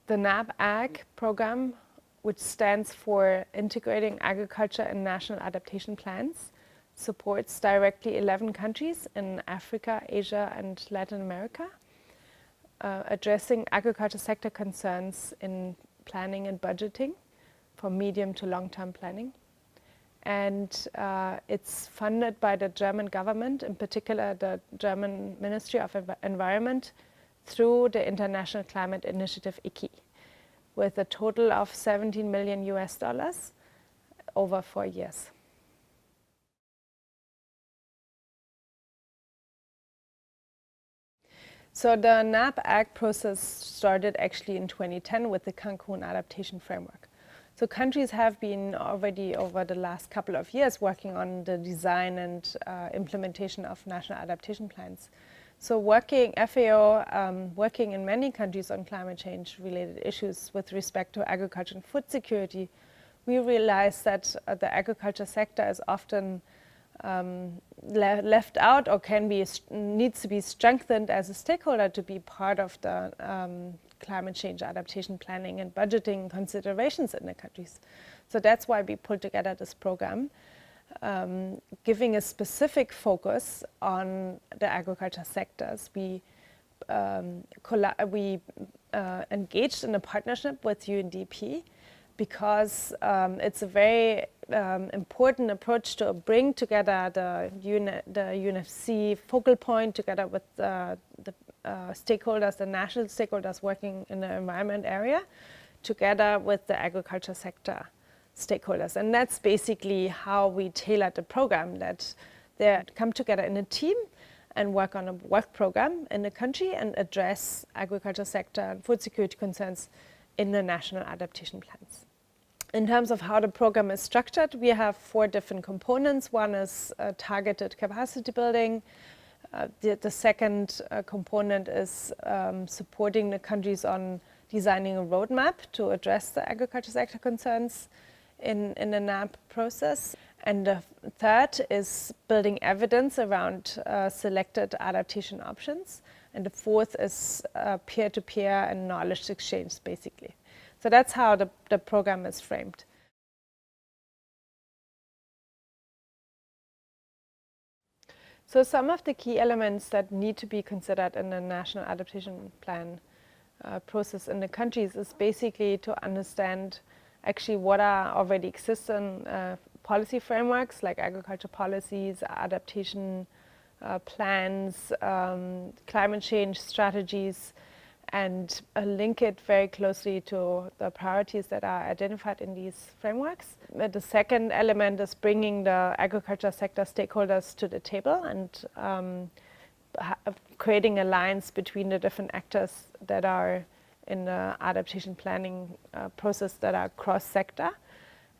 The NAP Ag program, which stands for Integrating Agriculture and National Adaptation Plans, supports directly 11 countries in Africa, Asia, and Latin America, addressing agriculture sector concerns in planning and budgeting for medium to long-term planning. And it's funded by the German government, in particular the German Ministry of Environment, through the International Climate Initiative ICI, with a total of $17 million over 4 years. So the NAP Ag process started actually in 2010 with the Cancun Adaptation Framework. So countries have been already over the last couple of years working on the design and implementation of national adaptation plans. So FAO working in many countries on climate change related issues with respect to agriculture and food security, we realized that the agriculture sector is often left out or needs to be strengthened as a stakeholder to be part of the climate change adaptation planning and budgeting considerations in the countries. So that's why we pulled together this program, giving a specific focus on the agriculture sectors. We engaged in a partnership with UNDP because it's a very important approach to bring together the UNFC focal point together with the stakeholders, the national stakeholders working in the environment area, together with the agriculture sector stakeholders. And that's basically how we tailored the program, that they come together in a team and work on a work program in the country and address agriculture sector and food security concerns in the national adaptation plans. In terms of how the program is structured, we have 4 different components. One is targeted capacity building. The second component is supporting the countries on designing a roadmap to address the agriculture sector concerns in the NAP process. And the third is building evidence around selected adaptation options. And the fourth is peer-to-peer and knowledge exchange, basically. So that's how the program is framed. So some of the key elements that need to be considered in the National Adaptation Plan process in the countries is basically to understand actually what are already existing policy frameworks like agriculture policies, adaptation plans, climate change strategies, and link it very closely to the priorities that are identified in these frameworks. The second element is bringing the agriculture sector stakeholders to the table and creating a alliance between the different actors that are in the adaptation planning process that are cross-sector.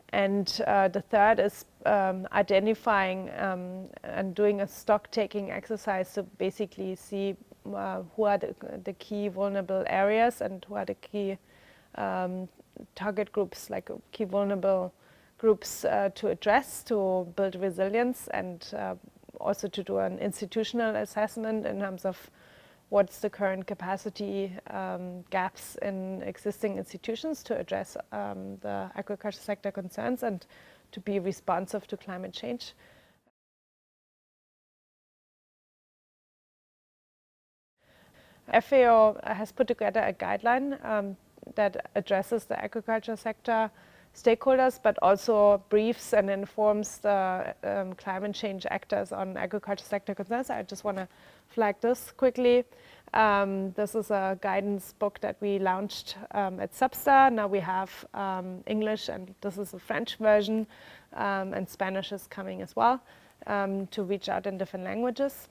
And the third is identifying and doing a stock-taking exercise to basically see who are the key vulnerable areas and who are the key target groups, like key vulnerable groups to address, to build resilience, and also to do an institutional assessment in terms of what's the current capacity gaps in existing institutions to address the agriculture sector concerns and to be responsive to climate change. FAO has put together a guideline that addresses the agriculture sector stakeholders, but also briefs and informs the climate change actors on agriculture sector concerns. I just want to flag this quickly. This is a guidance book that we launched at Substar. Now we have English, and this is a French version, and Spanish is coming as well, to reach out in different languages.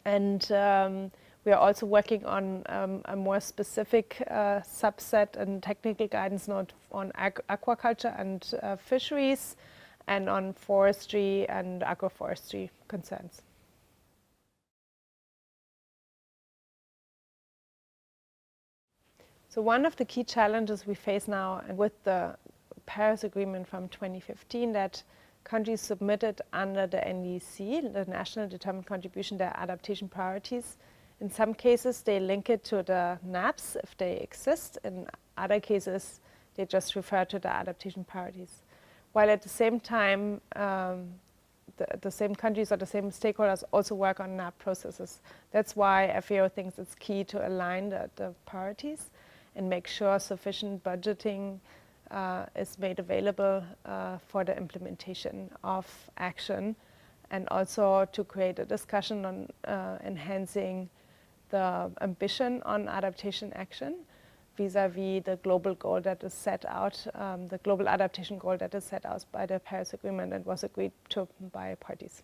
And we are also working on a more specific subset and technical guidance note on aquaculture and fisheries, and on forestry and agroforestry concerns. So one of the key challenges we face now with the Paris Agreement from 2015, that countries submitted under the NDC, the National Determined Contribution, their adaptation priorities, In some cases, they link it to the NAPs if they exist. In other cases, they just refer to the adaptation priorities. While at the same time, the same countries or the same stakeholders also work on NAP processes. That's why FAO thinks it's key to align the priorities and make sure sufficient budgeting is made available for the implementation of action, and also to create a discussion on enhancing the ambition on adaptation action vis-a-vis the global goal that is set out, the global adaptation goal that is set out by the Paris Agreement and was agreed to by parties.